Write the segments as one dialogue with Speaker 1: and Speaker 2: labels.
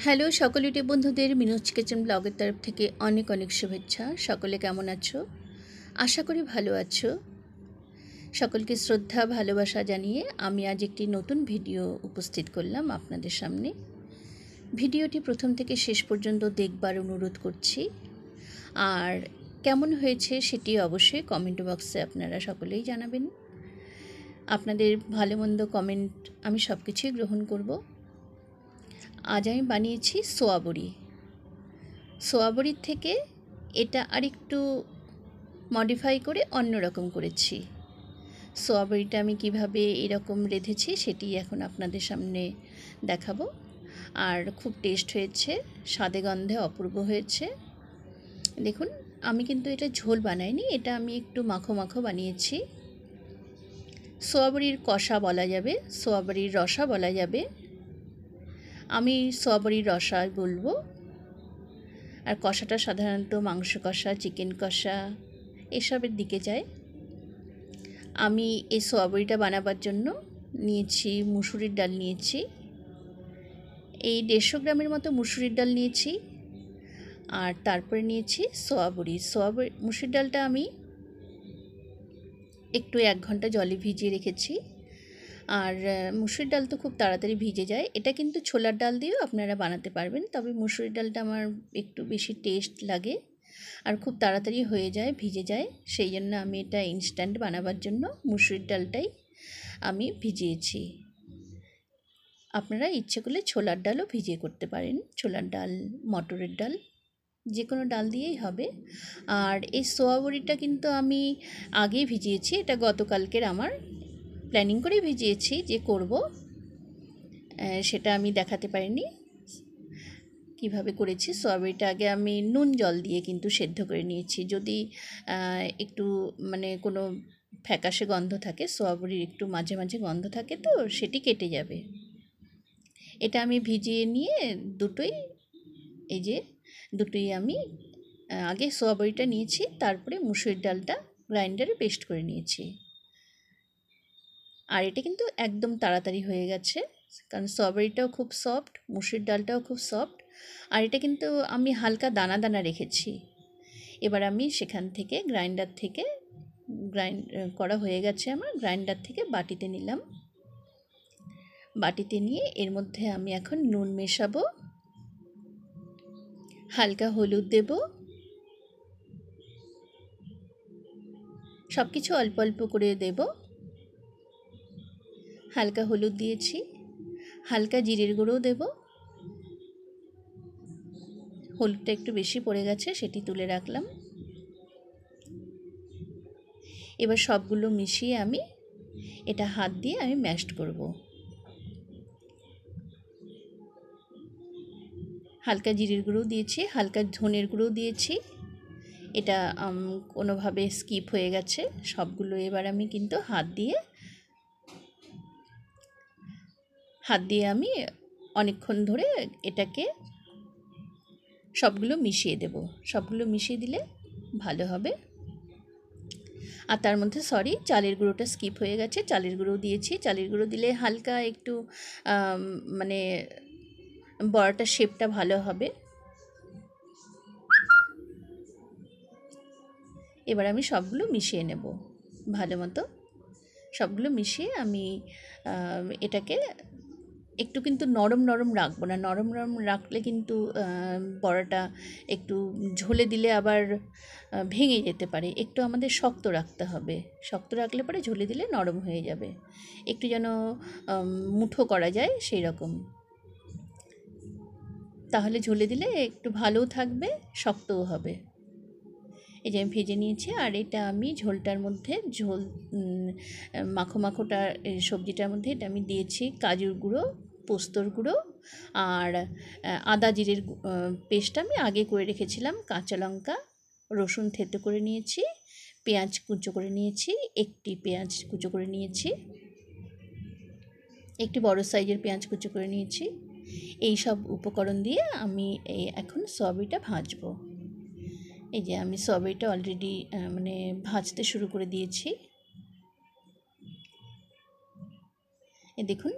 Speaker 1: Hello সকল YouTube বন্ধুদের মিনুজ kitchen ব্লগের তরফ থেকে অনেক অনেক শুভেচ্ছা। সকলে কেমন আছো? আশা করি ভালো আছো। সকলকে শ্রদ্ধা ভালোবাসা জানিয়ে আমি আজ একটি নতুন ভিডিও উপস্থিত করলাম আপনাদের সামনে। ভিডিওটি প্রথম থেকে শেষ পর্যন্ত দেখবার অনুরোধ করছি। আর কেমন হয়েছে সেটি অবশ্যই কমেন্ট বক্সে আপনারা সকলেই জানাবেন। আপনাদের ভালো মন্দ কমেন্ট আমি সব কিছুই গ্রহণ করব। আজ আমি বানিয়েছি সোয়াবড়ি। সোয়াবড়ির থেকে এটা আরেকটু মডিফাই করে অন্যরকম করেছি। সোয়াবড়িটা আমি কিভাবে এরকম রেঁধেছি সেটি এখন আপনাদের সামনে দেখাবো। আর খুব টেস্ট হয়েছে, স্বাদে গন্ধে অপূর্ব হয়েছে। দেখুন, আমি কিন্তু এটা ঝোল বানাইনি, এটা আমি একটু মাখো মাখো বানিয়েছি। সোয়াবড়ির কষা বলা যাবে, সোয়াবড়ির রসা বলা যাবে। আমি সোয়াবড়ির রসা বলবো। আর কষাটা সাধারণত মাংস কষা, চিকেন কষা এসবের দিকে যায়। আমি এই সোয়াবড়িটা বানাবার জন্য নিয়েছি মুসুরির ডাল নিয়েছি, এই 150 গ্রামের মতো মুসুরির ডাল নিয়েছি। আর তারপরে নিয়েছি সোয়াবড়ি। মুসুরির ডালটা আমি একটু 1 ঘন্টা জলে ভিজিয়ে রেখেছি। আর মুসুরির ডাল তো খুব তাড়াতাড়ি ভিজে যায়। এটা কিন্তু ছোলার ডাল দিয়েও আপনারা বানাতে পারবেন, তবে মুসুরির ডালটা আমার একটু বেশি টেস্ট লাগে আর খুব তাড়াতাড়ি হয়ে যায়, ভিজে যায়। সেই জন্য আমি এটা ইনস্ট্যান্ট বানাবার জন্য মুসুরির ডালটাই আমি ভিজিয়েছি। আপনারা ইচ্ছে করলে ছোলার ডালও ভিজিয়ে করতে পারেন, ছোলার ডাল, মটরের ডাল, যে কোনো ডাল দিয়েই হবে। আর এই সোয়াবড়িটা কিন্তু আমি আগেই ভিজিয়েছি, এটা গতকালকের আমার প্ল্যানিং করে ভিজিয়েছি যে করব, সেটা আমি দেখাতে পারিনি কিভাবে করেছি। সোয়াবড়িটা আগে আমি নুন জল দিয়ে কিন্তু সেদ্ধ করে নিয়েছি। যদি একটু মানে কোনো ফ্যাকাশে গন্ধ থাকে, সোয়াবড়ির একটু মাঝে মাঝে গন্ধ থাকে, তো সেটি কেটে যাবে। এটা আমি ভিজিয়ে নিয়ে দুটোই আমি আগে সোয়াবড়িটা নিয়েছি, তারপরে মুসুরির ডালটা গ্রাইন্ডারে পেস্ট করে নিয়েছি। আর এটা কিন্তু একদম তাড়াতাড়ি হয়ে গেছে, কারণ সোয়াবড়িটাও খুব সফট, মুসুরির ডালটাও খুব সফট। আর এটা কিন্তু আমি হালকা দানা দানা রেখেছি। এবার আমি সেখান থেকে গ্রাইন্ডার থেকে করা হয়ে গেছে আমার, গ্রাইন্ডার থেকে বাটিতে নিলাম। বাটিতে নিয়ে এর মধ্যে আমি এখন নুন মেশাবো, হালকা হলুদ দেব, সব কিছু অল্প অল্প করে দেব। হালকা হলুদ দিয়েছি, হালকা জিরের গুঁড়োও দেব। হলুদটা একটু বেশি পড়ে গেছে, সেটি তুলে রাখলাম। এবার সবগুলো মিশিয়ে আমি এটা হাত দিয়ে আমি ম্যাশড করব। হালকা জিরের গুঁড়ো দিয়েছি, হালকা ধনের গুঁড়ো দিয়েছি। এটা কোনোভাবে স্কিপ হয়ে গেছে সবগুলো। এবার আমি কিন্তু হাত দিয়ে আমি অনেকক্ষণ ধরে এটাকে সবগুলো মিশিয়ে দেব। সবগুলো মিশিয়ে দিলে ভালো হবে। আর তার মধ্যে চালের গুঁড়োটা স্কিপ হয়ে গেছে, চালের গুঁড়ো দিয়েছি। চালের গুঁড়ো দিলে হালকা একটু মানে বড়াটার শেপটা ভালো হবে। এবার আমি সবগুলো মিশিয়ে নেব ভালো মতো। সবগুলো মিশিয়ে আমি এটাকে একটু কিন্তু নরম নরম রাখবো না, নরম নরম রাখলে কিন্তু বড়াটা একটু ঝোলে দিলে আবার ভেঙে যেতে পারে। একটু আমাদের শক্ত রাখতে হবে, শক্ত রাখলে পরে ঝোলে দিলে নরম হয়ে যাবে, একটু যেন মুঠো করা যায় সেই রকম। তাহলে ঝোলে দিলে একটু ভালোও থাকবে, শক্তও হবে। এই যে আমি ভেজে নিয়েছি। আর এটা আমি ঝোলটার মধ্যে মাখোটা সবজিটার মধ্যে এটা আমি দিয়েছি কাজুর গুঁড়ো, পোস্তর গুঁড়ো আর আদা জিরের পেস্ট আমি আগে করে রেখেছিলাম, কাঁচা লঙ্কা, রসুন থেতো করে নিয়েছি, পেঁয়াজ কুচো করে নিয়েছি, একটি পেঁয়াজ কুচো করে নিয়েছি, একটি বড় সাইজের পেঁয়াজ কুচো করে নিয়েছি। এই সব উপকরণ দিয়ে আমি এখন সয়াবিনটা ভাজবো। এই যে আমি সয়াবিনটা অলরেডি মানে ভাজতে শুরু করে দিয়েছি। দেখুন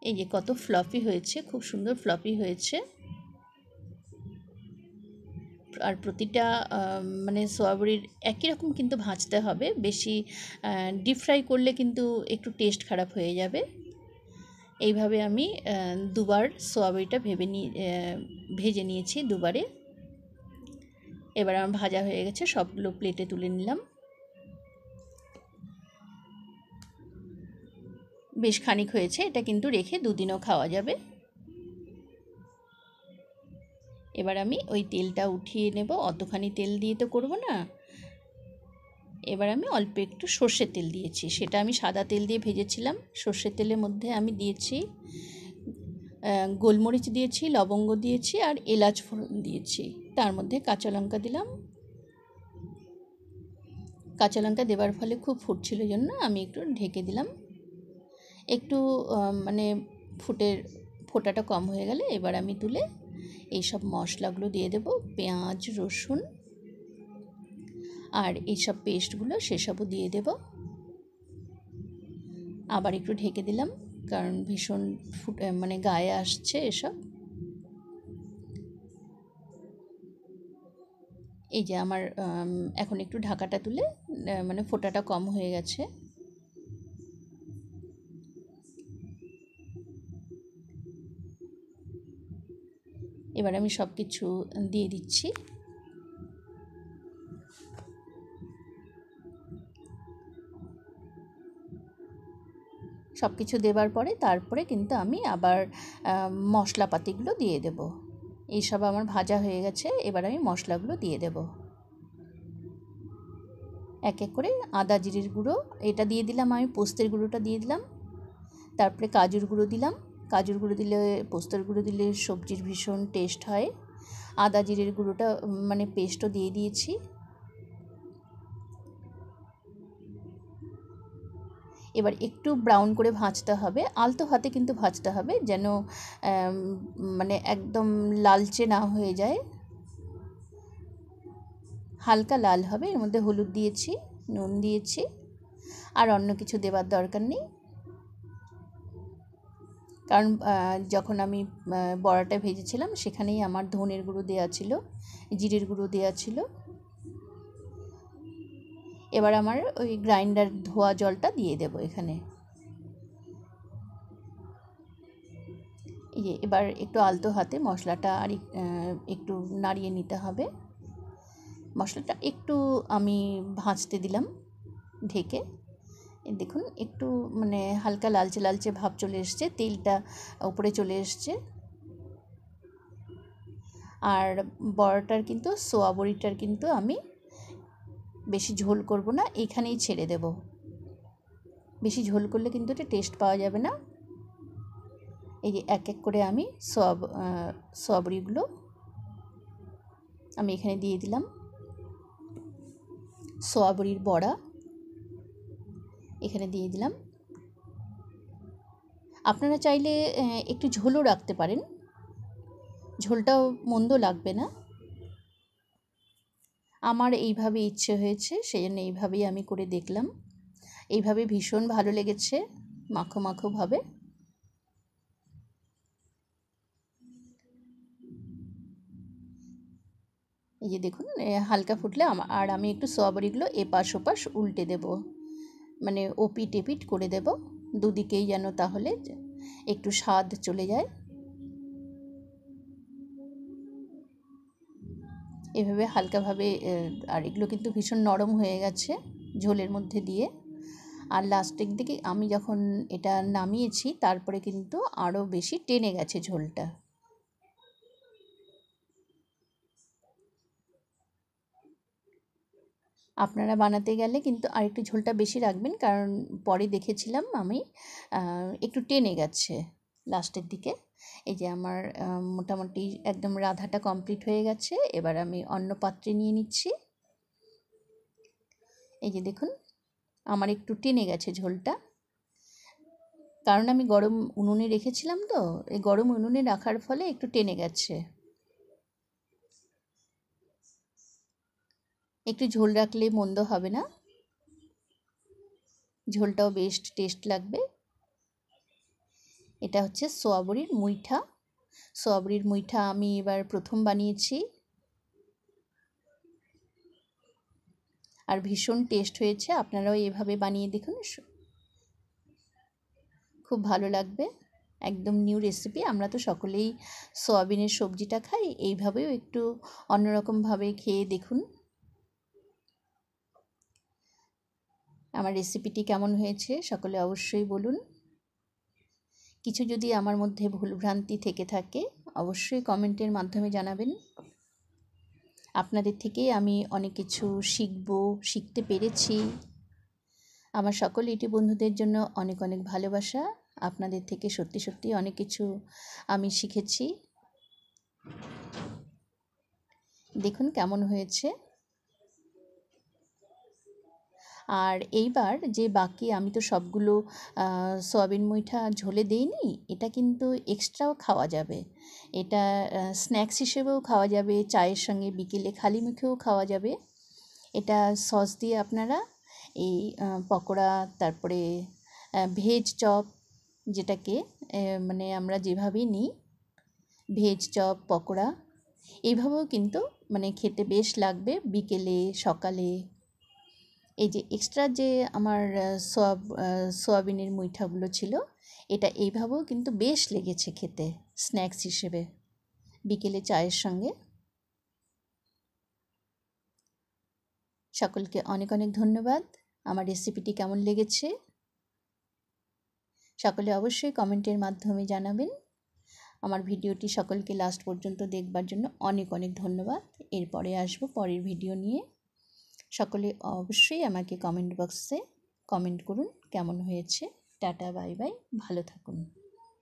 Speaker 1: এই যে কত ফ্লপি হয়েছে, খুব সুন্দর ফ্লপি হয়েছে। আর প্রতিটা মানে সোয়াবড়ির একই রকম কিন্তু ভাজতে হবে, বেশি ডিপ ফ্রাই করলে কিন্তু একটু টেস্ট খারাপ হয়ে যাবে। এইভাবে আমি দুবার সোয়াবড়িটা ভেজে নিয়েছি দুবারে। এবার আমার ভাজা হয়ে গেছে, সবগুলো প্লেটে তুলে নিলাম। বেশ খানিক হয়েছে, এটা কিন্তু রেখে দুদিনও খাওয়া যাবে। এবার আমি ওই তেলটা উঠিয়ে নেব, অতখানি তেল দিয়ে তো করব না। এবার আমি অল্প একটু সর্ষের তেল দিয়েছি, সেটা আমি সাদা তেল দিয়ে ভেজেছিলাম। সর্ষের তেলের মধ্যে আমি দিয়েছি গোলমরিচ দিয়েছি, লবঙ্গ দিয়েছি আর এলাচ ফোড়ন দিয়েছি। তার মধ্যে কাঁচা লঙ্কা দিলাম। কাঁচা লঙ্কা দেওয়ার ফলে খুব ফুটছিল জন্য আমি একটু ঢেকে দিলাম। একটু মানে ফোটাটা কম হয়ে গেলে এবার আমি তুলে এইসব মশলাগুলো দিয়ে দেব, পেঁয়াজ, রসুন আর এইসব পেস্টগুলো সেসবও দিয়ে দেব। আবার একটু ঢেকে দিলাম, কারণ ভীষণ মানে গায়ে আসছে এসব। এই যে আমার এখন একটু ঢাকাটা তুলে মানে ফোটাটা কম হয়ে গেছে। এবার আমি সব কিছু দিয়ে দিচ্ছি। সব কিছু দেওয়ার পরে তারপরে কিন্তু আমি আবার মশলাপাতিগুলো দিয়ে দেব। এইসব আমার ভাজা হয়ে গেছে, এবার আমি মশলাগুলো দিয়ে দেব। এক এক করে আদা জিরের গুঁড়ো এটা দিয়ে দিলাম, আমি পোস্তের গুঁড়োটা দিয়ে দিলাম। তারপরে কাজুর গুঁড়ো দিলাম। কাজুর গুঁড়ো দিলে, পোস্তের গুঁড়ো দিলে সবজির ভীষণ টেস্ট হয়। আদা জিরের গুঁড়োটা মানে পেস্টও দিয়ে দিয়েছি। এবার একটু ব্রাউন করে ভাজতে হবে, আলতো হাতে কিন্তু ভাজতে হবে, যেন মানে একদম লালচে না হয়ে যায়। হালকা লাল হবে। এর মধ্যে হলুদ দিয়েছি, নুন দিয়েছি, আর অন্য কিছু দেওয়ার দরকার নেই। কারণ যখন আমি বড়াটা ভেজেছিলাম সেখানেই আমার ধনের গুঁড়ো দেওয়া ছিল, জিরের গুঁড়ো দেওয়া ছিল। এবার আমার ওই গ্রাইন্ডার ধোয়া জলটা দিয়ে দেব এখানে। এই যে এবার একটু আলতো হাতে মশলাটা আর একটু নাড়িয়ে নিতে হবে। মশলাটা একটু আমি ভাজতে দিলাম ঢেকে। দেখুন একটু মানে হালকা লালচে লালচে ভাব চলে এসছে, তেলটা উপরে চলে এসছে। আর বড়াটার কিন্তু সোয়া বড়িটার কিন্তু আমি বেশি ঝোল করব না, এইখানেই ছেড়ে দেব। বেশি ঝোল করলে কিন্তু এটা টেস্ট পাওয়া যাবে না। এই যে এক এক করে আমি সোয়া বড়িগুলো আমি এখানে দিয়ে দিলাম। সোয়া বড়ির বড়া এখানে দিয়ে দিলাম। আপনারা চাইলে একটু ঝোলও রাখতে পারেন, ঝোলটাও মন্দ লাগবে না। আমার এইভাবে ইচ্ছে হয়েছে, সেই জন্য এইভাবেই আমি করে দেখলাম। এইভাবে ভীষণ ভালো লেগেছে, মাখো মাখোভাবে। এই যে দেখুন হালকা ফুটলে আর আমি একটু সোয়া বড়িগুলো এপাশ ওপাশ উল্টে দেব, মানে ওপিট এপিট করে দেব দুদিকেই, যেন তাহলে একটু স্বাদ চলে যায়। এভাবে হালকাভাবে, আর এগুলো কিন্তু ভীষণ নরম হয়ে গেছে ঝোলের মধ্যে দিয়ে। আর লাস্টের দিকে আমি যখন এটা নামিয়েছি তারপরে কিন্তু আরও বেশি টেনে গেছে ঝোলটা। আপনারা বানাতে গেলে কিন্তু আরেকটু ঝোলটা বেশি রাখবেন, কারণ পরে দেখেছিলাম আমি একটু টেনে গেছে লাস্টের দিকে। এই যে আমার মোটামুটি একদম রাঁধাটা কমপ্লিট হয়ে গেছে। এবার আমি অন্য পাত্রে নিয়ে নিচ্ছি। এই যে দেখুন আমার একটু টেনে গেছে ঝোলটা, কারণ আমি গরম উনুনে রেখেছিলাম, তো এই গরম উনুনে রাখার ফলে একটু টেনে গেছে। একটু ঝোল রাখলে মন্দ হবে না, ঝোলটাও বেশ টেস্ট লাগবে। এটা হচ্ছে সোয়াবড়ির মুইঠা। সোয়াবড়ির মুইঠা আমি এবার প্রথম বানিয়েছি, আর ভীষণ টেস্ট হয়েছে। আপনারাও এভাবে বানিয়ে দেখুন, খুব ভালো লাগবে। একদম নিউ রেসিপি। আমরা তো সকলেই সয়াবিনের সবজিটা খাই, এইভাবেও একটু অন্যরকমভাবে খেয়ে দেখুন। আমার রেসিপিটি কেমন হয়েছে সকলে অবশ্যই বলুন। কিছু যদি আমার মধ্যে ভুলভ্রান্তি থেকে থাকে অবশ্যই কমেন্টের মাধ্যমে জানাবেন। আপনাদের থেকেই আমি অনেক কিছু শিখতে পেরেছি। আমার সকল ইউটিউব বন্ধুদের জন্য অনেক অনেক ভালোবাসা। আপনাদের থেকে সত্যি সত্যি অনেক কিছু আমি শিখেছি। দেখুন কেমন হয়েছে। আর এইবার যে বাকি, আমি তো সবগুলো সয়াবিন মুইঠা ঝোলে দিইনি, এটা কিন্তু এক্সট্রাও খাওয়া যাবে। এটা স্ন্যাক্স হিসেবেও খাওয়া যাবে, চায়ের সঙ্গে বিকেলে খালি মুখেও খাওয়া যাবে। এটা সস দিয়ে আপনারা এই পকোড়া, তারপরে ভেজ চপ, যেটাকে মানে আমরা যেভাবেই নিই, ভেজ চপ, পকোড়া, এইভাবেও কিন্তু মানে খেতে বেশ লাগবে বিকেলে, সকালে। এই যে এক্সট্রা যে আমার সোয়াবিনের মুইঠাগুলো ছিল, এটা এইভাবেও কিন্তু বেশ লেগেছে খেতে স্ন্যাক্স হিসেবে বিকেলে চায়ের সঙ্গে। সকলকে অনেক অনেক ধন্যবাদ। আমার রেসিপিটি কেমন লেগেছে সকলে অবশ্যই কমেন্টের মাধ্যমে জানাবেন। আমার ভিডিওটি সকলকে লাস্ট পর্যন্ত দেখবার জন্য অনেক অনেক ধন্যবাদ। এরপরে আসবো পরের ভিডিও নিয়ে। সকলে অবশ্যই আমাকে কমেন্ট বক্সে কমেন্ট করুন কেমন হয়েছে। টাটা, বাই বাই, ভালো থাকুন।